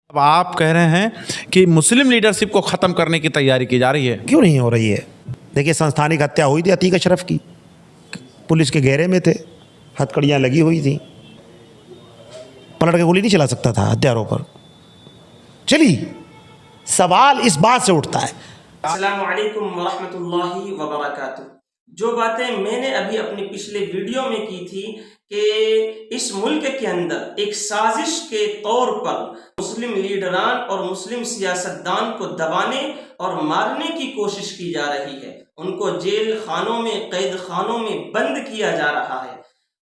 अब आप कह रहे हैं कि मुस्लिम लीडरशिप को ख़त्म करने की तैयारी की जा रही है। क्यों नहीं हो रही है? देखिए, संस्थानिक हत्या हुई थी अतीक अशरफ की, पुलिस के घेरे में थे, हथकड़ियाँ लगी हुई थी, पलट के गोली नहीं चला सकता था हत्यारों पर। चली, सवाल इस बात से उठता है। अस्सलामु अलैकुम वरहमतुल्लाहि वबरकातुह। जो बातें मैंने अभी अपनी पिछले वीडियो में की थी कि इस मुल्क के अंदर एक साजिश के तौर पर मुस्लिम लीडरान और मुस्लिम सियासतदान को दबाने और मारने की कोशिश की जा रही है, उनको जेल खानों में, कैद खानों में बंद किया जा रहा है।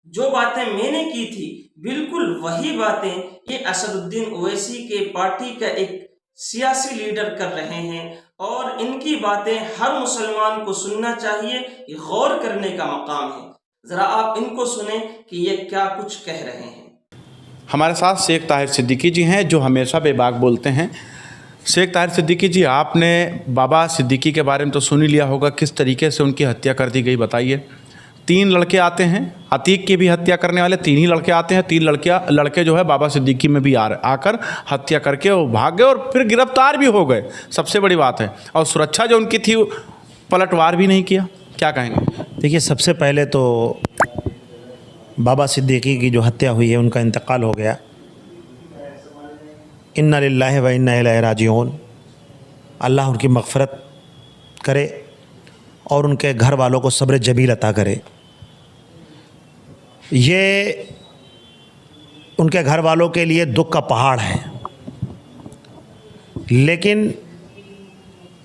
जो बातें मैंने की थी बिल्कुल वही बातें ये असदुद्दीन ओवैसी के पार्टी का एक सियासी लीडर कर रहे हैं और इनकी बातें हर मुसलमान को सुनना चाहिए, गौर करने का मकाम है। जरा आप इनको सुने कि ये क्या कुछ कह रहे हैं। हमारे साथ शेख ताहिर सिद्दीकी जी हैं जो हमेशा बेबाक बोलते हैं। शेख ताहिर सिद्दीकी जी, आपने बाबा सिद्दीकी के बारे में तो सुन ही लिया होगा, किस तरीके से उनकी हत्या कर दी गई, बताइए। 3 लड़के आते हैं, अतीक की भी हत्या करने वाले 3 ही लड़के आते हैं, 3 लड़के जो है बाबा सिद्दीकी में भी आकर हत्या करके वो भाग गए और फिर गिरफ्तार भी हो गए, सबसे बड़ी बात है। और सुरक्षा जो उनकी थी पलटवार भी नहीं किया, क्या कहेंगे? देखिए, सबसे पहले तो बाबा सिद्दीकी की जो हत्या हुई है, उनका इंतकाल हो गया। इन्ना लिल्लाहि व इन्ना इलैहि राजिऊन। अल्लाह उनकी मग़फ़िरत करे और उनके घर वालों को सब्र जमील अता करे। ये उनके घर वालों के लिए दुख का पहाड़ है, लेकिन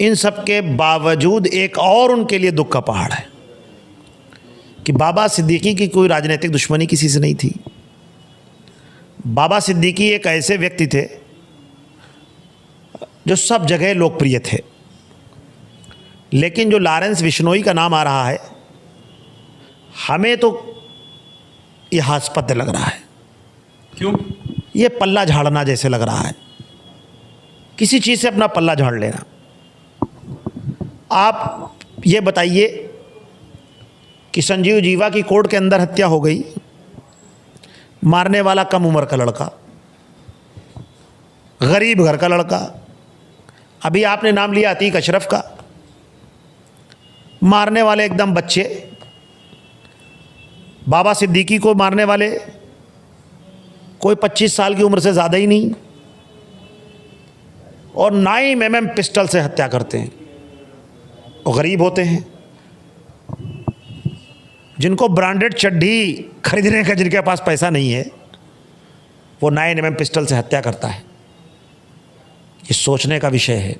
इन सब के बावजूद एक और उनके लिए दुख का पहाड़ है कि बाबा सिद्दीकी की कोई राजनीतिक दुश्मनी किसी से नहीं थी। बाबा सिद्दीकी एक ऐसे व्यक्ति थे जो सब जगह लोकप्रिय थे, लेकिन जो लॉरेंस बिश्नोई का नाम आ रहा है, हमें तो ये हास्यास्पद लग रहा है। क्यों? ये पल्ला झाड़ना जैसे लग रहा है, किसी चीज़ से अपना पल्ला झाड़ लेना। आप ये बताइए कि संजीव जीवा की कोर्ट के अंदर हत्या हो गई, मारने वाला कम उम्र का लड़का, गरीब घर का लड़का। अभी आपने नाम लिया अतीक अशरफ का, मारने वाले एकदम बच्चे। बाबा सिद्दीकी को मारने वाले कोई 25 साल की उम्र से ज़्यादा ही नहीं, और 9 mm पिस्टल से हत्या करते हैं। वो गरीब होते हैं, जिनको ब्रांडेड चड्ढी खरीदने का जिनके पास पैसा नहीं है, वो 9 mm पिस्टल से हत्या करता है। ये सोचने का विषय है।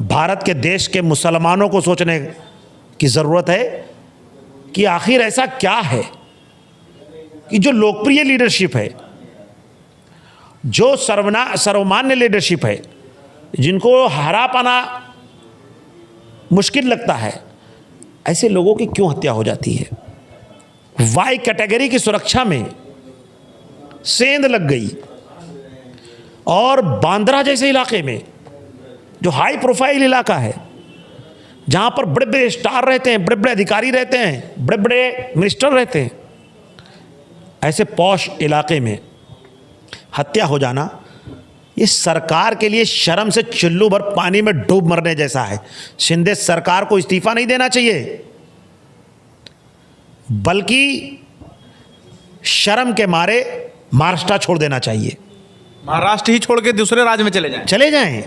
भारत के देश के मुसलमानों को सोचने की ज़रूरत है कि आखिर ऐसा क्या है कि जो लोकप्रिय लीडरशिप है, जो सर्वमान्य लीडरशिप है, जिनको हरा पाना मुश्किल लगता है, ऐसे लोगों की क्यों हत्या हो जाती है? वाई कैटेगरी की सुरक्षा में सेंध लग गई, और बांद्रा जैसे इलाके में जो हाई प्रोफाइल इलाका है, जहाँ पर बड़े बड़े स्टार रहते हैं, बड़े बड़े अधिकारी रहते हैं, बड़े बड़े मिनिस्टर रहते हैं, ऐसे पॉश इलाके में हत्या हो जाना, ये सरकार के लिए शर्म से चुल्लू भर पानी में डूब मरने जैसा है। शिंदे सरकार को इस्तीफा नहीं देना चाहिए, बल्कि शर्म के मारे महाराष्ट्र छोड़ देना चाहिए। महाराष्ट्र ही छोड़ के दूसरे राज्य में चले जाएं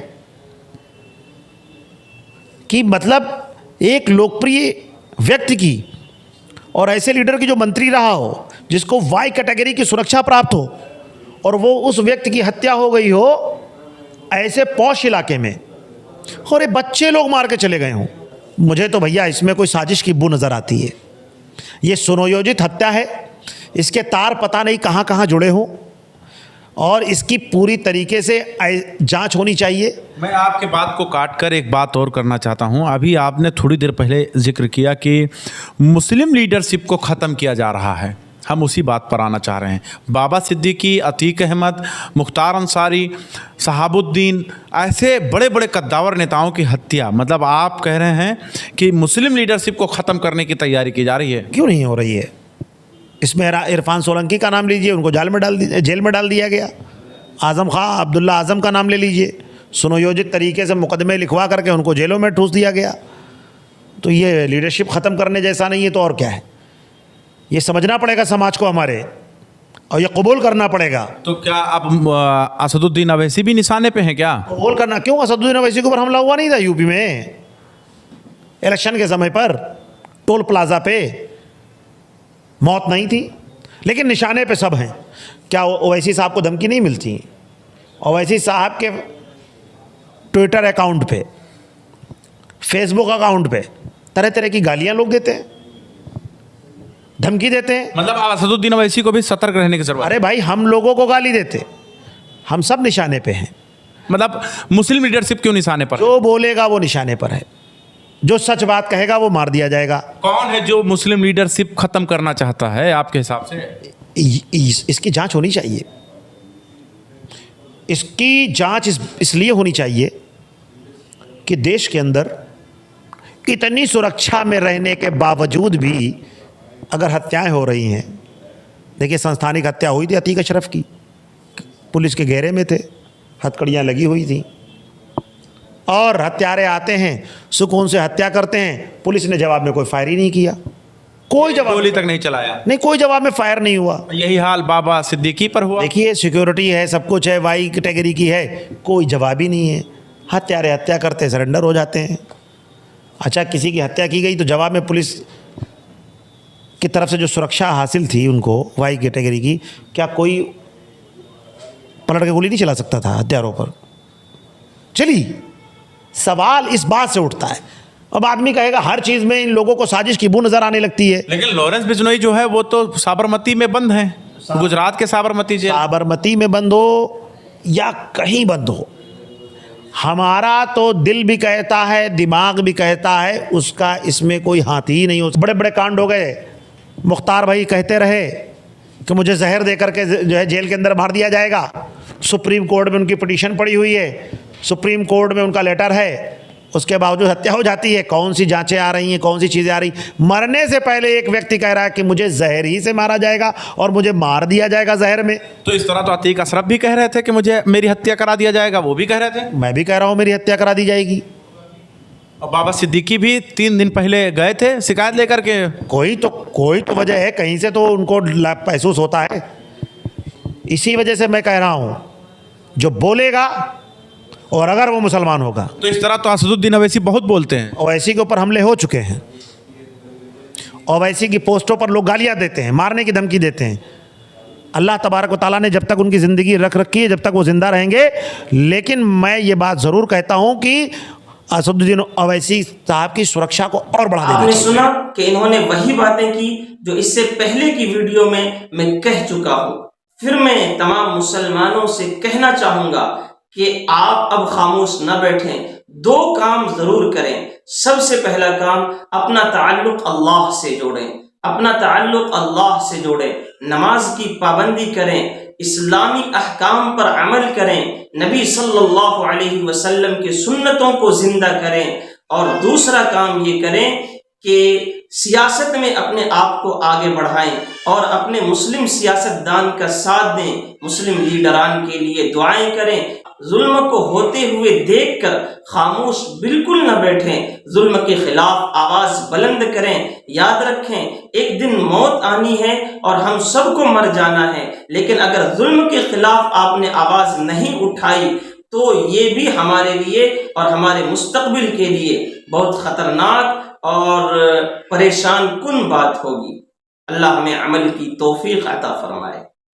कि मतलब एक लोकप्रिय व्यक्ति की और ऐसे लीडर की जो मंत्री रहा हो, जिसको वाई कैटेगरी की सुरक्षा प्राप्त हो, और वो उस व्यक्ति की हत्या हो गई हो ऐसे पॉश इलाके में, और ये बच्चे लोग मार के चले गए हों। मुझे तो भैया इसमें कोई साजिश की बू नज़र आती है। ये सुनियोजित हत्या है, इसके तार पता नहीं कहाँ कहाँ जुड़े हों, और इसकी पूरी तरीके से जांच होनी चाहिए। मैं आपके बात को काटकर एक बात और करना चाहता हूं। अभी आपने थोड़ी देर पहले जिक्र किया कि मुस्लिम लीडरशिप को ख़त्म किया जा रहा है, हम उसी बात पर आना चाह रहे हैं। बाबा सिद्दीकी, अतीक अहमद, मुख्तार अंसारी, शहाबुद्दीन, ऐसे बड़े बड़े कद्दावर नेताओं की हत्या, मतलब आप कह रहे हैं कि मुस्लिम लीडरशिप को ख़त्म करने की तैयारी की जा रही है। क्यों नहीं हो रही है? इसमें इरफान सोलंकी का नाम लीजिए, उनको जेल में डाल दिया गया। आज़म खां, अब्दुल्ला आज़म का नाम ले लीजिए, सुनियोजित तरीके से मुकदमे लिखवा करके उनको जेलों में ठूस दिया गया। तो ये लीडरशिप ख़त्म करने जैसा नहीं है तो और क्या है। ये समझना पड़ेगा समाज को हमारे, और ये कबूल करना पड़ेगा। तो क्या अब असदुद्दीन अवैसी भी निशाने पे हैं क्या? कबूल करना क्यों? असदुद्दीन अवैसी के ऊपर हमला हुआ नहीं था यूपी में इलेक्शन के समय पर, टोल प्लाजा पे मौत नहीं थी, लेकिन निशाने पे सब हैं। क्या ओवैसी साहब को धमकी नहीं मिलती? ओवैसी साहब के ट्विटर अकाउंट पे, फेसबुक अकाउंट पे तरह तरह की गालियां लोग देते हैं, धमकी देते हैं। मतलब आप असदुद्दीन अवैसी को भी सतर्क रहने की जरूरत है। अरे भाई, हम लोगों को गाली देते, हम सब निशाने पे हैं। मतलब मुस्लिम लीडरशिप क्यों निशाने पर? जो बोलेगा वो निशाने पर है, जो सच बात कहेगा वो मार दिया जाएगा। कौन है जो मुस्लिम लीडरशिप खत्म करना चाहता है आपके हिसाब से? इसकी जांच होनी चाहिए। इसकी जांच इसलिए होनी चाहिए कि देश के अंदर इतनी सुरक्षा में रहने के बावजूद भी अगर हत्याएं हो रही हैं। देखिए, संस्थानिक हत्या हुई थी अतीक अशरफ की, पुलिस के घेरे में थे, हथकड़ियाँ लगी हुई थी, और हत्यारे आते हैं, सुकून से हत्या करते हैं, पुलिस ने जवाब में कोई फायर ही नहीं किया, कोई जवाब, गोली तक नहीं चलाया, नहीं, कोई जवाब में फायर नहीं हुआ। यही हाल बाबा सिद्दीकी पर हुआ। देखिए, सिक्योरिटी है, सब कुछ है, वाई कैटेगरी की है, कोई जवाब ही नहीं है। हत्यारे हत्या करते सरेंडर हो जाते हैं। अच्छा, किसी की हत्या की गई तो जवाब में पुलिस की तरफ से जो सुरक्षा हासिल थी उनको, वाई कैटेगरी की, क्या कोई पलट के गोली नहीं चला सकता था हत्यारों पर? चली। सवाल इस बात से उठता है। अब आदमी कहेगा हर चीज़ में इन लोगों को साजिश की बू नज़र आने लगती है। लेकिन लॉरेंस बिश्नोई जो है वो तो साबरमती में बंद है, गुजरात के साबरमती जेल। साबरमती में बंद हो या कहीं बंद हो, हमारा तो दिल भी कहता है, दिमाग भी कहता है, उसका इसमें कोई हाथ ही नहीं हो। बड़े बड़े कांड हो गए। मुख्तार भाई कहते रहे कि मुझे जहर दे करके जो है जेल के अंदर मार दिया जाएगा। सुप्रीम कोर्ट में उनकी पिटीशन पड़ी हुई है, सुप्रीम कोर्ट में उनका लेटर है, उसके बावजूद हत्या हो जाती है। कौन सी जांचें आ रही हैं, कौन सी चीज़ें आ रही? मरने से पहले एक व्यक्ति कह रहा है कि मुझे जहर ही से मारा जाएगा और मुझे मार दिया जाएगा जहर में। तो इस तरह तो अतीक अशरफ भी कह रहे थे कि मुझे मेरी हत्या करा दिया जाएगा, वो भी कह रहे थे। मैं भी कह रहा हूँ मेरी हत्या करा दी जाएगी। और बाबा सिद्दीकी भी 3 दिन पहले गए थे शिकायत लेकर के। कोई तो वजह है, कहीं से तो उनको महसूस होता है। इसी वजह से मैं कह रहा हूँ, जो बोलेगा, और अगर वो मुसलमान होगा। तो इस तरह तो असदुद्दीन अवैसी बहुत बोलते हैं। ओवैसी के ऊपर हमले हो चुके हैं, ओवैसी की पोस्टों पर लोग गालियाँ देते हैं, मारने की धमकी देते हैं। अल्लाह तबारक व तआला ने जब तक उनकी ज़िंदगी रख रखी है, जब तक वो ज़िंदा रहेंगे। लेकिन मैं ये बात ज़रूर कहता हूँ कि असदुद्दीन अवैसी साहब की सुरक्षा को और बढ़ा देना आपने चाहिए। सुना कि इन्होंने वही बातें की जो इससे पहले की वीडियो में मैं कह चुका हूँ। फिर मैं तमाम मुसलमानों से कहना चाहूँगा कि आप अब खामोश न बैठें, 2 काम जरूर करें। सबसे पहला काम, अपना ताल्लुक अल्लाह से जोड़ें, अपना ताल्लुक अल्लाह से जोड़ें, नमाज की पाबंदी करें, इस्लामी अहकाम पर अमल करें, नबी सल्लल्लाहु अलैहि वसल्लम की सुन्नतों को जिंदा करें। और दूसरा काम ये करें कि सियासत में अपने आप को आगे बढ़ाएं और अपने मुस्लिम सियासतदान का साथ दें, मुस्लिम लीडरान के लिए दुआएं करें। जुल्म को होते हुए देखकर खामोश बिल्कुल न बैठें, जुल्म के खिलाफ आवाज बुलंद करें। याद रखें, एक दिन मौत आनी है और हम सबको मर जाना है, लेकिन अगर जुल्म के खिलाफ आपने आवाज नहीं उठाई तो ये भी हमारे लिए और हमारे मुस्तकबिल के लिए बहुत खतरनाक और परेशान कुन बात होगी। अल्लाह हमें अमल की तौफीक अता फरमाए।